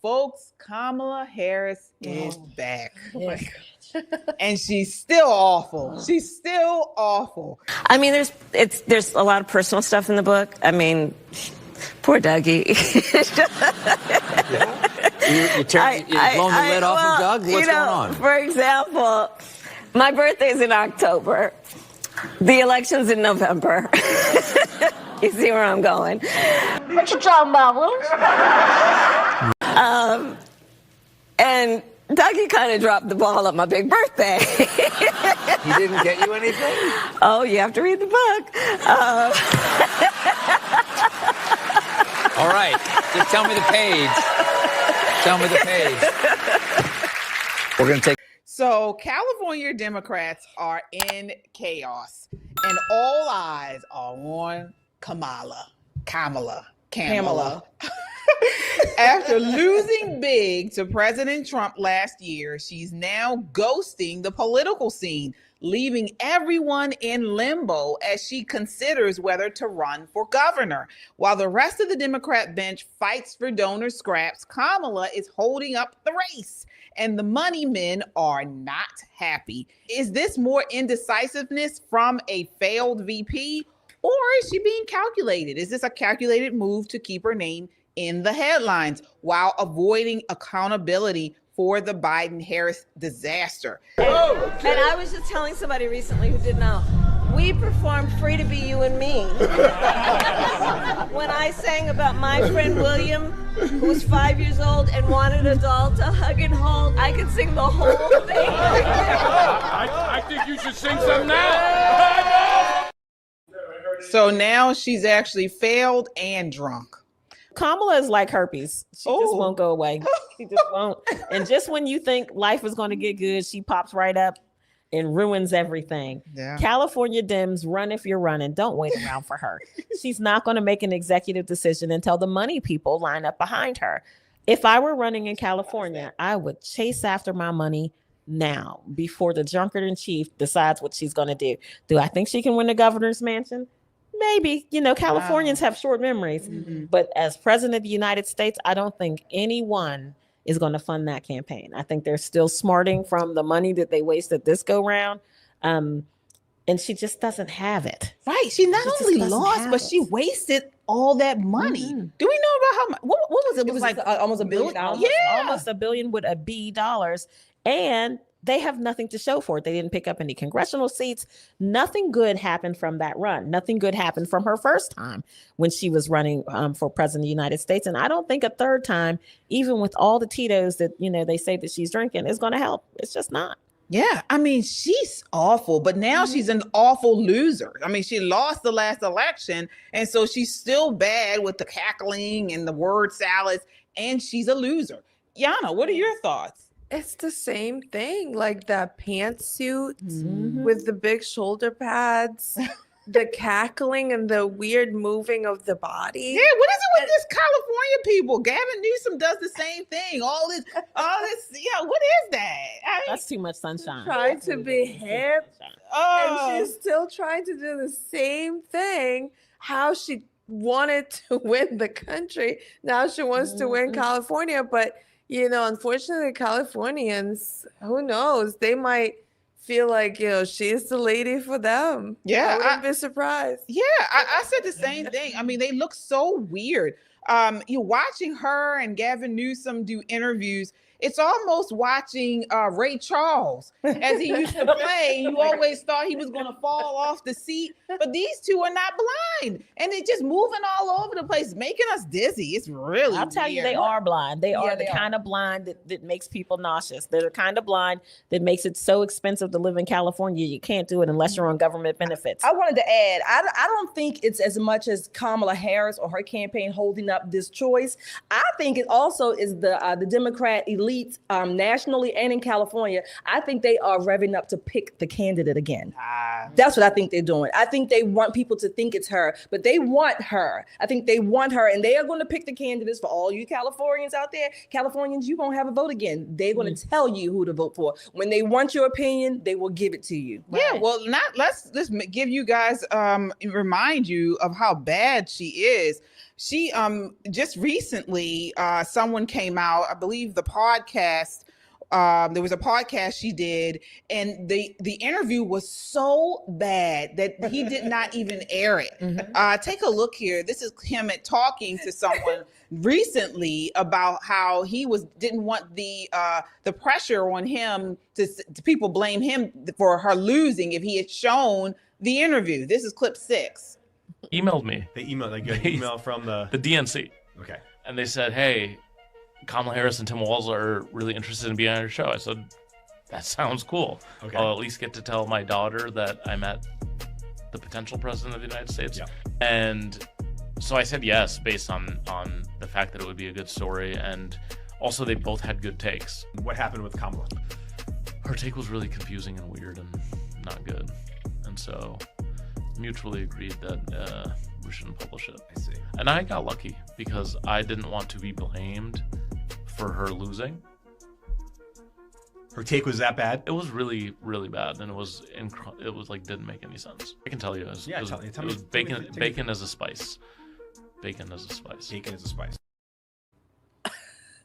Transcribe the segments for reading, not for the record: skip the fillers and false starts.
Folks, Kamala Harris is back. Oh my gosh. And she's still awful. She's still awful. I mean, there's a lot of personal stuff in the book. I mean, poor Dougie. You're blowing the lid off of Doug? What's going on? For example, my birthday's in October. The election's in November. You see where I'm going? What you talking about, Willis? And Dougie kind of dropped the ball on my big birthday. He didn't get you anything? Oh, you have to read the book. All right, just tell me the page. Tell me the page. We're going to take... So California Democrats are in chaos, and all eyes are on Kamala. After losing big to President Trump last year, she's now ghosting the political scene, leaving everyone in limbo as she considers whether to run for governor. While the rest of the Democrat bench fights for donor scraps, Kamala is holding up the race, and the money men are not happy. Is this more indecisiveness from a failed VP, or is she being calculated? Is this a calculated move to keep her name in the headlines while avoiding accountability for the Biden-Harris disaster? And I was just telling somebody recently who didn't know, we performed Free to Be You and Me. When I sang about my friend William, who was 5 years old and wanted a doll to hug and hold, I could sing the whole thing. I think you should sing some now. So now she's actually failed and drunk. Kamala is like herpes. She just won't go away. She just won't. And just when you think life is going to get good, she pops right up and ruins everything. Yeah. California Dems, run if you're running. Don't wait around for her. She's not going to make an executive decision until the money people line up behind her. If I were running in California, I would chase after my money now before the drunkard in chief decides what she's going to do. Do I think she can win the governor's mansion? Maybe. You know, Californians have short memories. Mm-hmm. But as president of the United States, I don't think anyone is going to fund that campaign. I think they're still smarting from the money that they wasted this go round. And she just doesn't have it. Right. She not only lost, but she wasted all that money. Mm-hmm. Do we know about how much? What was it? It was like almost $1 billion. Yeah. Almost $1 billion with a B dollars. And they have nothing to show for it. They didn't pick up any congressional seats. Nothing good happened from that run. Nothing good happened from her first time when she was running for president of the United States. And I don't think a third time, even with all the Tito's that, you know, they say that she's drinking, is going to help. It's just not. Yeah, I mean, she's awful, but now she's an awful loser. I mean, she lost the last election, and so she's still bad with the cackling and the word salads, and she's a loser. Yana, what are your thoughts? It's the same thing, like that pantsuit with the big shoulder pads, the cackling and the weird moving of the body. Yeah, what is it with this California people? Gavin Newsom does the same thing. All this, yeah, what is that? That's too much sunshine. Trying to be hip, and she's still trying to do the same thing. How she wanted to win the country, now she wants to win California, but you know, unfortunately, Californians, who knows? They might feel like, you know, she's the lady for them. Yeah. I wouldn't be surprised. Yeah, I said the same thing. I mean, they look so weird. You're watching her and Gavin Newsom do interviews. It's almost watching Ray Charles as he used to play. You always thought he was going to fall off the seat, but these two are not blind, and they're just moving all over the place, making us dizzy. It's really I'll tell you, weird. they are blind. They are the they kind of blind that makes people nauseous. They're the kind of blind that makes it so expensive to live in California. You can't do it unless you're on government benefits. I wanted to add, I don't think it's as much as Kamala Harris or her campaign holding up this choice. I think it also is the Democrat elites nationally and in California. I think they are revving up to pick the candidate again. That's what I think they're doing. I think they want people to think it's her, but they want her. I think they want her, and they are going to pick the candidates. For all you Californians out there, Californians, you won't have a vote again. They're going to tell you who to vote for. When they want your opinion, they will give it to you. Yeah, well, let's give you guys remind you of how bad she is. She just recently, someone came out, I believe the podcast, there was a podcast she did, and the interview was so bad that he did not even air it. Take a look here. This is him talking to someone recently about how he didn't want the pressure on him to people blame him for her losing if he had shown the interview. This is clip 6. Emailed me. They emailed, like an email from the DNC. Okay. And they said, hey, Kamala Harris and Tim Walz are really interested in being on your show. I said, that sounds cool. Okay. I'll at least get to tell my daughter that I met the potential president of the United States. Yeah. And so I said yes, based on the fact that it would be a good story. And also they both had good takes. What happened with Kamala? Her take was really confusing and weird and not good. And so mutually agreed that we shouldn't publish it. I see. And I got lucky because I didn't want to be blamed for her losing. Her take was that bad? It was really, really bad, and it was like didn't make any sense. I can tell you, it was bacon as a spice. Bacon as a spice. Bacon as a spice.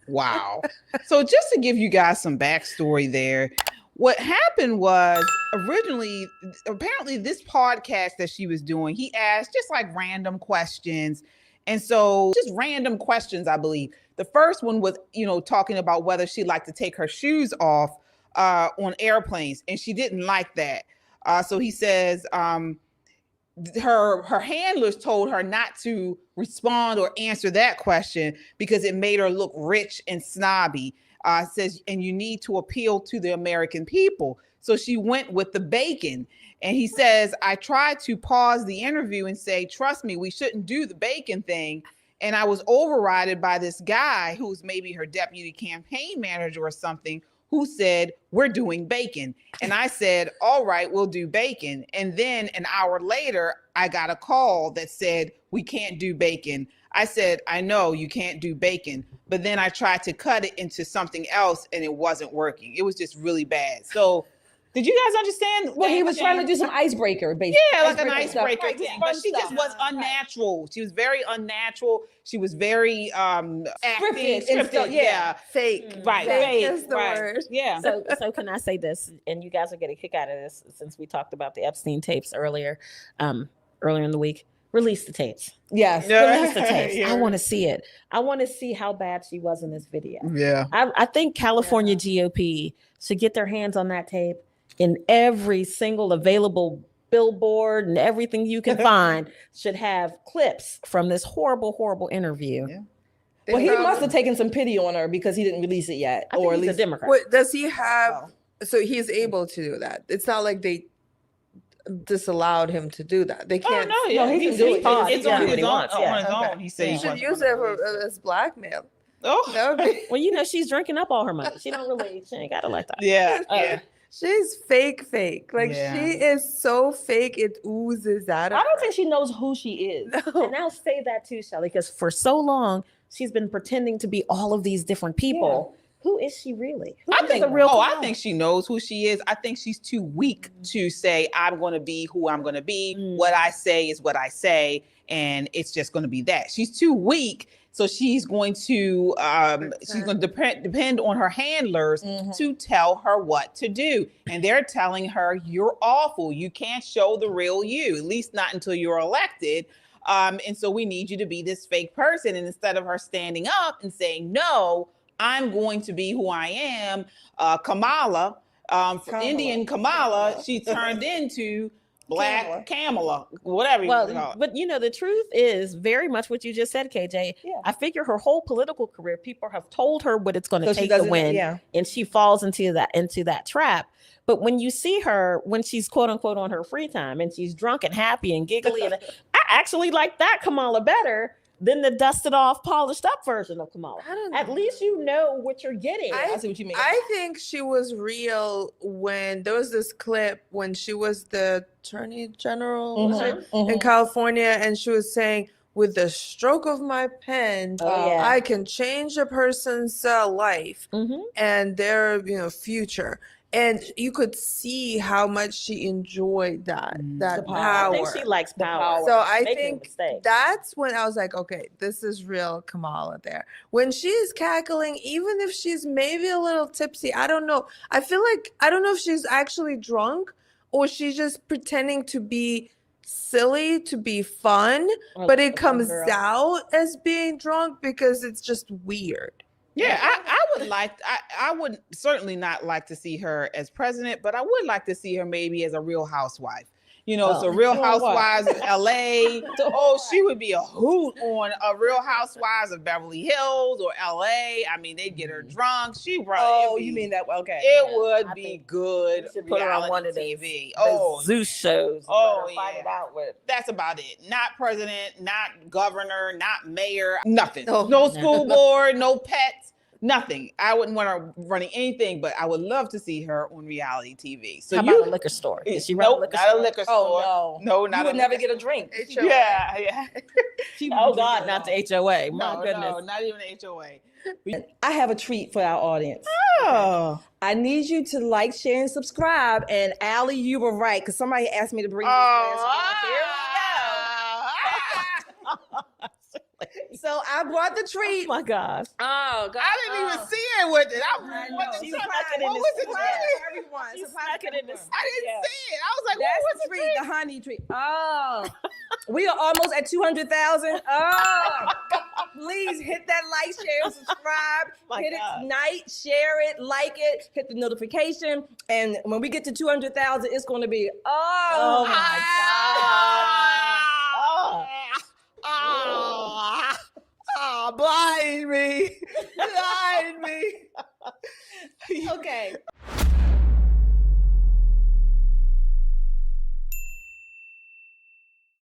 Wow. So just to give you guys some backstory there, what happened was originally, apparently this podcast that she was doing, he asked just like random questions. And so just random questions, I believe. The first one was, talking about whether she'd like to take her shoes off on airplanes. And she didn't like that. So he says her handlers told her not to respond or answer that question because it made her look rich and snobby. Says, and you need to appeal to the American people. So she went with the bacon. And he says, I tried to pause the interview and say, trust me, we shouldn't do the bacon thing. And I was overridden by this guy who's maybe her deputy campaign manager or something, who said, we're doing bacon. And I said, all right, we'll do bacon. And then an hour later, I got a call that said, we can't do bacon. I said, I know you can't do bacon. But then I tried to cut it into something else and it wasn't working. It was just really bad. So did you guys understand? Well, he was trying to do some icebreaker, basically. Yeah, like an icebreaker. But she just was unnatural. She was very unnatural. She was very scripted. Yeah. Fake. Right. Fake Fake. is the word. Yeah. So can I say this? And you guys will get a kick out of this since we talked about the Epstein tapes earlier in the week. Release the tapes. Yes. Release the tapes. Yeah. I want to see it. I want to see how bad she was in this video. Yeah. I think California GOP should get their hands on that tape in every single available billboard and everything you can find should have clips from this horrible, horrible interview. Yeah. Well, he must have taken some pity on her because he didn't release it yet. Or at least a Democrat. What does he have? So he's able to do that. It's not like they disallowed him to do that. They can't. Oh, no, yeah. he can do it. It's on his own. Yeah. On his own. He said He he should wants use it as blackmail. Oh, That would be. Well, she's drinking up all her money. She ain't got to like that. yeah. Yeah. She's fake. Like Yeah. she is so fake. It oozes out of I her. don't think she knows who she is. No. And I'll say that too, Shelley, because for so long she's been pretending to be all of these different people. Who is she really? I think she knows who she is. I think she's too weak to say, I'm going to be who I'm going to be. What I say is what I say. And it's just going to be that. She's too weak. So she's going to depend on her handlers to tell her what to do. And they're telling her, you're awful. You can't show the real you, at least not until you're elected. And so we need you to be this fake person. And instead of her standing up and saying, no, I'm going to be who I am, Kamala, Indian Kamala, she turned into Black Kamala, whatever you want to call it. But the truth is very much what you just said, KJ. Yeah. I figure her whole political career, people have told her what it's going to So she take to doesn't- win, yeah. and she falls into that trap. But when you see her, when she's quote unquote on her free time and she's drunk and happy and giggly, and I actually like that Kamala better than the dusted off, polished up version of Kamala. I don't At know. least you know what you're getting. I see what you mean. I think she was real when there was this clip when she was the attorney general was it, in California, and she was saying, with the stroke of my pen, I can change a person's life and their future. And you could see how much she enjoyed that power. I think she likes power. So I think that's when I was like, okay, this is real Kamala there. When she's cackling, even if she's maybe a little tipsy, I don't know. I feel like, I don't know if she's actually drunk or she's just pretending to be silly, to be fun, but it comes out as being drunk because it's just weird. Yeah, I would certainly not like to see her as president, but I would like to see her maybe as a Real Housewife. So Real Housewives of LA. She would be a hoot on a Real Housewives of Beverly Hills or LA. I mean, they'd get her drunk. You mean that? Okay. It would be good. Put her on one of TV. The Zeus shows. Fight it out with. That's about it. Not president, not governor, not mayor, nothing. No school board, no pets. Nothing. I wouldn't want her running anything, but I would love to see her on reality TV. So how about a liquor store? Is she run a liquor store? Not a liquor store. No, not. You would never get a drink. HOA. Yeah. Oh God, not the HOA. My goodness. No, not even the HOA. I have a treat for our audience. Oh. I need you to like, share, and subscribe. And Allie, you were right, because somebody asked me to bring this last week. Here we go. So I brought the treat. Oh my gosh. Oh God. I didn't even see it with it. What was it? Everyone. She snuck it in the I didn't see it. I was like, that's what was the treat? The honey treat. Oh. We are almost at 200,000. Oh. Please hit that like, share, and subscribe. Hit it tonight, share it, like it, hit the notification. And when we get to 200,000, it's going to be, oh my God. Blind me. Okay.